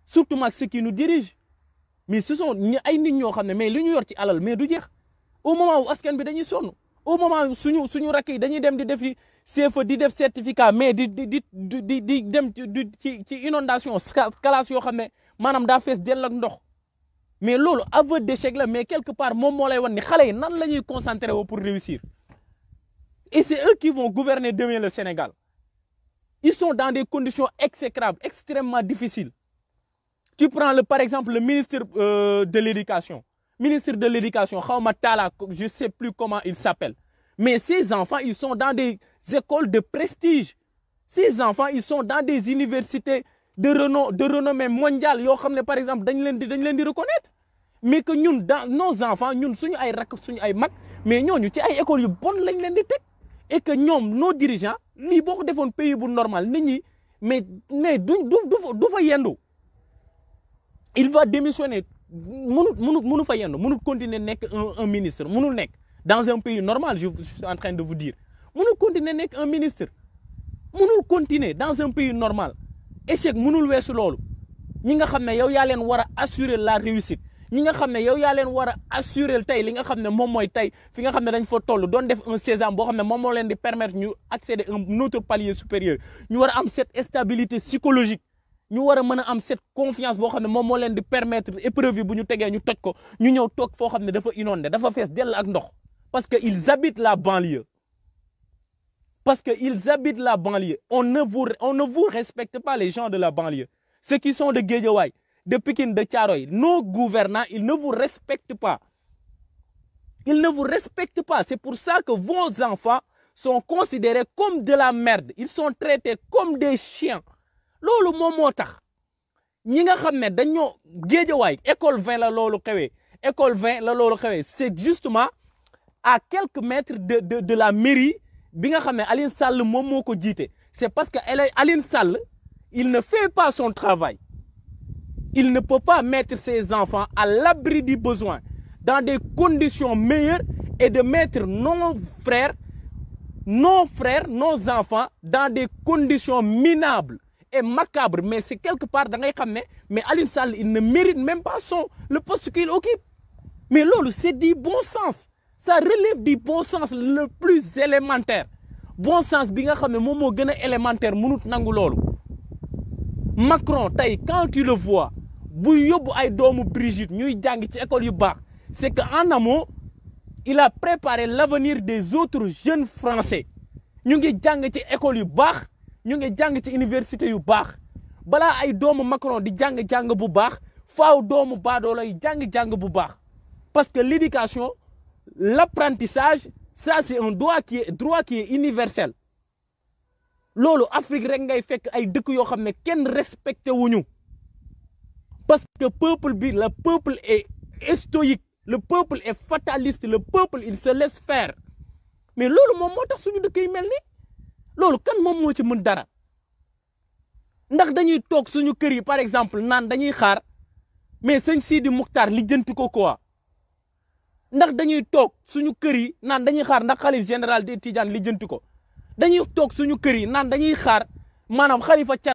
surtout maag ceux qui nous dirigent mais ce sont ay nit ñoo xam ne mais li ñu yor ci alal mais du jeex au moment où askan bi dañuy sonn au moment où suñu rakk yi dañuy dem di defi CFE di def certificat mais di dem ci inondation classe yoo xam ne maanaam daa fees dell ak ndox mais loolu aveu d'échec la mais quelque part moom moo lay wan ni xale yi nan la ñuy concentrer wu pour réussir et c'est eux qui vont gouverner demain le Sénégal ils sont dans des conditions exécrables extrêmement difficiles. Tu prends par exemple le ministre de l'éducation. Ministre de l'éducation, Khawma Tala, je ne sais plus comment il s'appelle. Mais ces enfants, ils sont dans des écoles de prestige. Ces enfants, ils sont dans des universités de renommée mondiale. Par exemple, dañ leen di reconnaître. Mais que ñun, nos enfants, ñun suñu ay rak suñu ay mag, mais ñooñu ci ay écoles yu bon lañ leen di teg. Et que ñoom, nos dirigeants, lii boo ko defoon pays bu normal nit ñi mais du fa yendu. Il va démissionner mënut fa yendu mënut continuer nekk un ministre mënul nekk dans un pays normal je suis en train de vous dire mënul continuer nekk un ministre mënul continuer dans un pays normal échec mënul weesu loolu ñi nga xam ne yow yaa leen war a assurer la réussite ñi nga xam ne yow yaa leen war a assurer tey li nga xam ne moom mooy tey fi nga xam ne dañ fa toll doon def un sésame boo xam ne moom moo leen di permettre ñu accéder à un autre palier supérieur ñu war a am cette stabilité psychologique ñu war a mën a am cette confiance boo xam ne moom moo leen di permettre épreuve yi bu ñu tegee ñu toj ko ñu ñëw toog foo xam ne dafa inondé dafa fees dell ak ndox parce que ils habitent la banlieue on ne vous respecte pas les gens de la banlieue ceux qui sont de Guédiawaye de Pikine de Thiaroye nos gouvernants ils ne vous respectent pas c'est pour ça que vos enfants sont considérés comme de la merde ils sont traités comme des chiens loolu moom moo tax ñi nga xam ne dañoo Guédiawaye école 20 la loolu xewee c'est justement à quelques mètres de la mairie bi nga xam ne Aliou Sall moom moo ko jiite c'est parce que Aliou Sall il ne fait pas son travail il ne peut pas mettre ses enfants à l'abri du besoin dans des conditions meilleures et de mettre nos frères nos enfants dans des conditions minables et macabre mais c'est quelque part da ngay xam ne mais Aliou Sall il ne mérite même pas le poste qu'il occupe mais loolu c'est du bon sens ça relève du bon sens le plus élémentaire bon sens bi nga xam ne moom moo gën a élémentaire mënut nangu loolu Macron tey quand tu le vois bu yóbbu ay doomu Brigitte ñuy jàng ci école yu baax c'est que en amont il a préparé l'avenir des autres jeunes français ñu ngi jàng ci école yu baax ñu ngi jàng ci université yu baax balaa ay doomu Macron di jàng bu baax faaw doomu baadoola yi jàng bu baax parce que l'éducation l'apprentissage ça c'est un droit qui est universel loolu Afrique rek ngay fekk ay dëkk yoo xam ne kenn respecté wuñu parce que le peuple est stoïque le peuple est fataliste le peuple il se laisse faire mais loolu moom moo tax suñu dëkk yi mel ni loolu kan moom moo ci mën dara ndax dañuy toog suñu kër yi par exemple naan dañuy xaar mais sëñ Sidi Muxtaar lijjanti ko quoi ndax dañuy toog suñu kër yi naan dañuy xaar ndax xalif général des Tidianes lijjanti ko dañuy toog suñu kër yi naan dañuy xaar maanaam xalifa